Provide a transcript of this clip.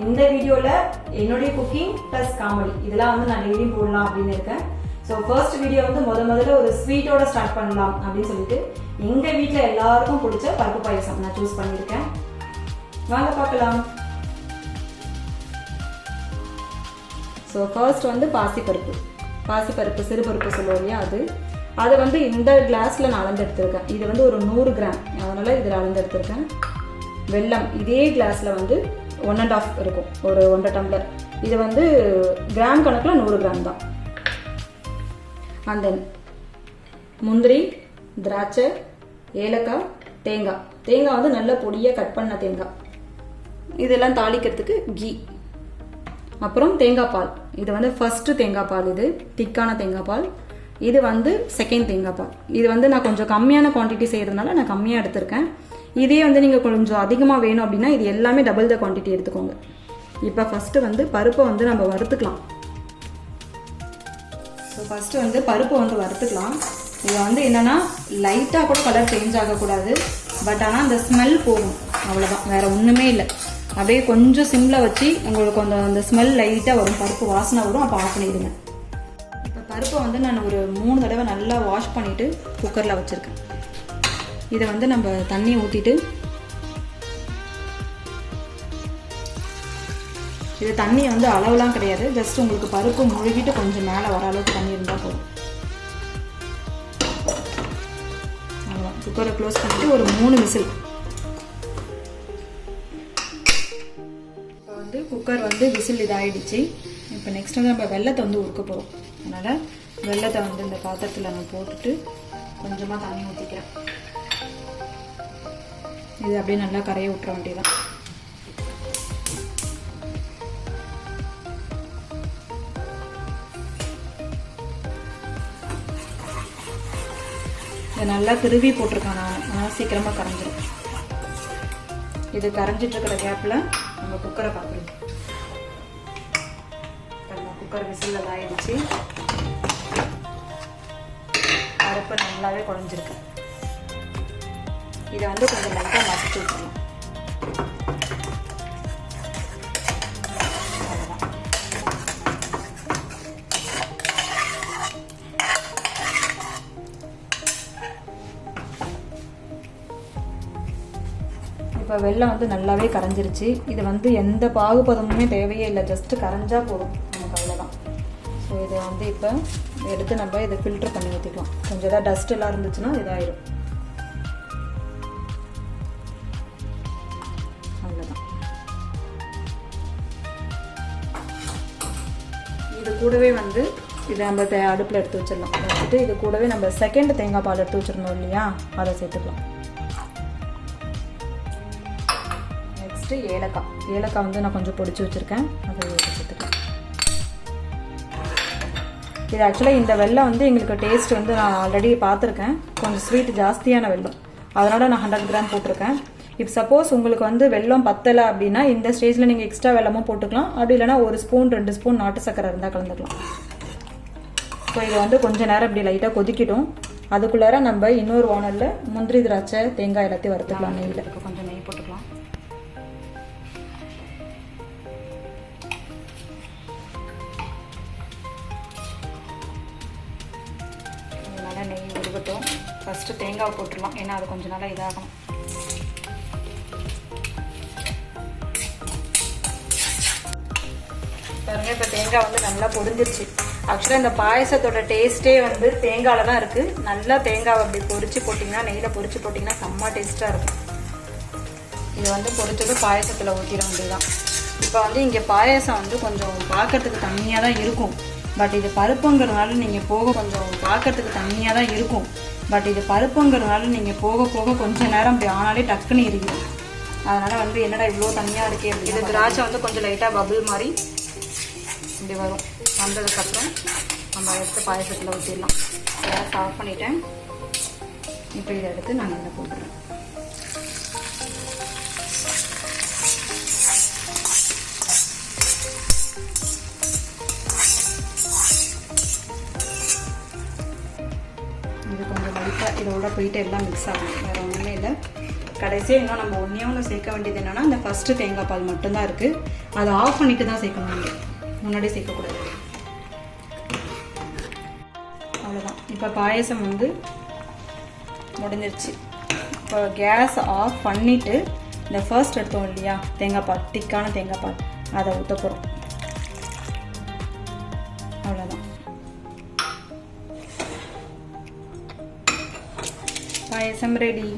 இந்த வீடியோல என்னுடைய குக்கிங் பிளஸ் காமெடி இதெல்லாம் வந்து நான் டெய்லியும் போடலாம் அப்படின்னு இருக்கேன். ஸோ ஃபர்ஸ்ட் வீடியோ வந்து முதல்ல ஒரு ஸ்வீட்டோட ஸ்டார்ட் பண்ணலாம் அப்படின்னு சொல்லிட்டு எங்க வீட்டில் எல்லாருக்கும் பிடிச்ச பருப்பு பாயசம் நான் சூஸ் பண்ணியிருக்கேன். வாங்க பார்க்கலாம். ஸோ ஃபர்ஸ்ட் வந்து பாசிப்பருப்பு சிறுபருப்பு சொல்லுவோம் இல்லையா, அது வந்து இந்த கிளாஸில் நான் அளந்து எடுத்திருக்கேன். இது வந்து ஒரு 100 கிராம், அதனால இதில் அளந்து எடுத்திருக்கேன். வெல்லம் இதே கிளாஸில் வந்து 1.5 இருக்கும், ஒரு 1.5 டம்ளர். இது வந்து கிராம் கணக்கில் 100 கிராம் தான். அண்ட் தென் முந்திரி, திராட்சை, ஏலக்காய், தேங்காய் வந்து நல்ல பொடியாக கட் பண்ண தேங்காய். இதெல்லாம் தாளிக்கிறதுக்கு கீ. அப்புறம் தேங்காய் பால். இது வந்து ஃபர்ஸ்ட் தேங்காய் பால், இது திக்கான தேங்காய் பால். இது வந்து செகண்ட் தேங்காய் பால். இது வந்து நான் கொஞ்சம் கம்மியான குவான்டிட்டி செய்யறதுனால நான் கம்மியாக எடுத்திருக்கேன். இதே வந்து நீங்கள் கொஞ்சம் அதிகமாக வேணும் அப்படின்னா இது எல்லாமே டபுள் த குவான்டிட்டி எடுத்துக்கோங்க. இப்போ ஃபர்ஸ்ட் வந்து பருப்பை வந்து நம்ம வறுத்துக்கலாம். ஸோ ஃபர்ஸ்ட் வந்து பருப்பை வந்து வறுத்துக்கலாம். இது வந்து என்னன்னா லைட்டாக கூட கலர் சேஞ்ச் ஆகக்கூடாது, பட் ஆனால் அந்த ஸ்மெல் போகும், அவ்வளோதான், வேற ஒன்றுமே இல்லை. அப்படியே கொஞ்சம் சிம்ல வச்சு உங்களுக்கு அந்த ஸ்மெல் லைட்டாக வரும், பருப்பு வாசனை வரும், அப்போ ஆஃப் பண்ணிடுங்க. இப்போ பருப்பை வந்து நான் ஒரு 3 தடவை நல்லா வாஷ் பண்ணிட்டு குக்கரில் வச்சுருக்கேன். இதை வந்து நம்ம தண்ணி ஊற்றிட்டு, இது தண்ணி வந்து அளவுலாம் கிடையாது, ஜஸ்ட் உங்களுக்கு பருப்பு முழுகிட்டு கொஞ்சம் மேலே வர அளவுக்கு தண்ணி இருந்தால் போதும். அவ்வளோதான். குக்கரை க்ளோஸ் பண்ணிட்டு ஒரு 3 விசில். இப்போ வந்து குக்கர் வந்து விசில் இதாகிடுச்சு. இப்போ நெக்ஸ்ட் வந்து நம்ம வெல்லத்தை வந்து உருக்க போகிறோம். அதனால் வெல்லத்தை வந்து இந்த பாத்திரத்தில் நான் போட்டுட்டு கொஞ்சமாக தண்ணி ஊற்றிக்கிறேன். இது அப்படியே நல்லா கரைய விட்டுற வேண்டியதான். இதை நல்லா திருவி போட்டிருக்கேன் நான், அதனால் சீக்கிரமாக கரைஞ்சிடும். இது கரைஞ்சிட்டு இருக்கிற கேப்பில் நம்ம குக்கரை பார்த்துருவோம். குக்கர் விசில் ஆயிடுச்சு. பருப்பு நல்லாவே குழஞ்சிருக்கு. இதை வந்து கொஞ்சம் லைட்டாக மசிச்சு விட்டுருலாம். இப்போ வெல்லம் வந்து நல்லாவே கரைஞ்சிருச்சு. இது வந்து எந்த பாகுபதமுமே தேவையே இல்லை, ஜஸ்ட்டு கரைஞ்சா போதும் நமக்கு, அவ்வளோதான். ஸோ இதை வந்து இப்போ எடுத்து நம்ம இதை ஃபில்டர் பண்ணி ஊற்றிக்கலாம். கொஞ்சம் ஏதாவது டஸ்ட் எல்லாம் இருந்துச்சுன்னா இதாகிடும். இது கூடவே வந்து இதை நம்ம அடுப்பில் எடுத்து வச்சிடலாம். வச்சுட்டு இது கூடவே நம்ம செகண்ட் தேங்காய் பால் எடுத்து வச்சிருந்தோம் இல்லையா, அதை சேர்த்துக்கலாம். நெக்ஸ்ட்டு ஏலக்காய் வந்து நான் கொஞ்சம் பொடிச்சு வச்சுருக்கேன், அதை சேர்த்துக்கலாம். இது ஆக்சுவலாக இந்த வெல்லம் வந்து எங்களுக்கு டேஸ்ட் வந்து நான் ஆல்ரெடி பார்த்துருக்கேன், கொஞ்சம் ஸ்வீட் ஜாஸ்தியான வெல்லம், அதனால் நான் 100 கிராம் போட்டிருக்கேன். இப்போ சப்போஸ் உங்களுக்கு வந்து வெல்லம் பத்தலை அப்படின்னா இந்த ஸ்டேஜில் நீங்கள் எக்ஸ்ட்ரா வெல்லமும் போட்டுக்கலாம். அப்படி இல்லைனா 1 ஸ்பூன் 2 ஸ்பூன் நாட்டு சக்கரை இருந்தால் கலந்துக்கலாம். ஸோ இதை வந்து கொஞ்சம் நேரம் இப்படி லைட்டாக கொதிக்கிடும். அதுக்குள்ளார நம்ம இன்னொரு வானலில் முந்திரி, திராட்சை, தேங்காய் எல்லாத்தையும் வறுத்துக்கலாம். நெய்யில் கொஞ்சம் நெய் போட்டுக்கலாம். நல்லா நெய் உருகட்டும். ஃபஸ்ட்டு தேங்காய் போட்டுடலாம், ஏன்னா அது கொஞ்சம் நல்லா இதாகணும். பாருங்க, இப்போ தேங்காய் வந்து நல்லா பொரிஞ்சிருச்சு. ஆக்சுவலாக இந்த பாயசத்தோட டேஸ்ட்டே வந்து தேங்காயில் தான் இருக்குது. நல்லா தேங்காவை அப்படி பொரிச்சு போட்டிங்கன்னா, நெய்யில் பொரிச்சு போட்டிங்கன்னா செம்ம டேஸ்ட்டாக இருக்கும். இது வந்து பொரிச்சது பாயசத்தில் ஊற்றிட வேண்டியதுதான். இப்போ வந்து இங்கே பாயசம் வந்து கொஞ்சம் பார்க்கறதுக்கு தண்ணியாக தான் இருக்கும், பட் இது பருப்புங்கிறதுனால நீங்கள் கொஞ்சம் பார்க்கறதுக்கு தண்ணியாக தான் இருக்கும், பட் இது பருப்புங்கிறதுனால நீங்கள் போக கொஞ்சம் நேரம் அப்படி ஆனாலே டக்குன்னு இருக்குது. அதனால் வந்து என்னடா இவ்வளோ தண்ணியாக இருக்கே அப்படி. இது திராட்சை வந்து கொஞ்சம் லைட்டாக பபிள் மாதிரி இப்படி வரும். வந்ததுக்கப்புறம் நம்ம எடுத்து பாயசத்தில் ஊற்றிடலாம். கேஸ் ஆஃப் பண்ணிட்டேன். இப்போ இதை எடுத்து நான் இதில் போட்டுறேன். இது கொஞ்சம் லைட்டாக இதோட போயிட்டு எல்லாம் மிக்ஸ் ஆகும், வேறு ஒன்றுமே இல்லை. கடைசியாக இன்னும் நம்ம ஒன்று சேர்க்க வேண்டியது என்னென்னா இந்த ஃபஸ்ட்டு தேங்காய் பால் மட்டும்தான் இருக்குது. அதை ஆஃப் பண்ணிட்டு தான் சேர்க்கணும், நீங்கள் முன்னாடி சேர்க்கக்கூடாது. அவ்வளோதான். இப்போ பாயசம் வந்து முடிஞ்சிருச்சு. இப்போ கேஸ் ஆஃப் பண்ணிவிட்டு இந்த ஃபர்ஸ்ட் எடுத்தோம் இல்லையா தேங்காய் பால், திக்கான தேங்காய் பால், அதை ஊற்ற போகிறோம். அவ்வளோதான். பாயசம் ரெடி.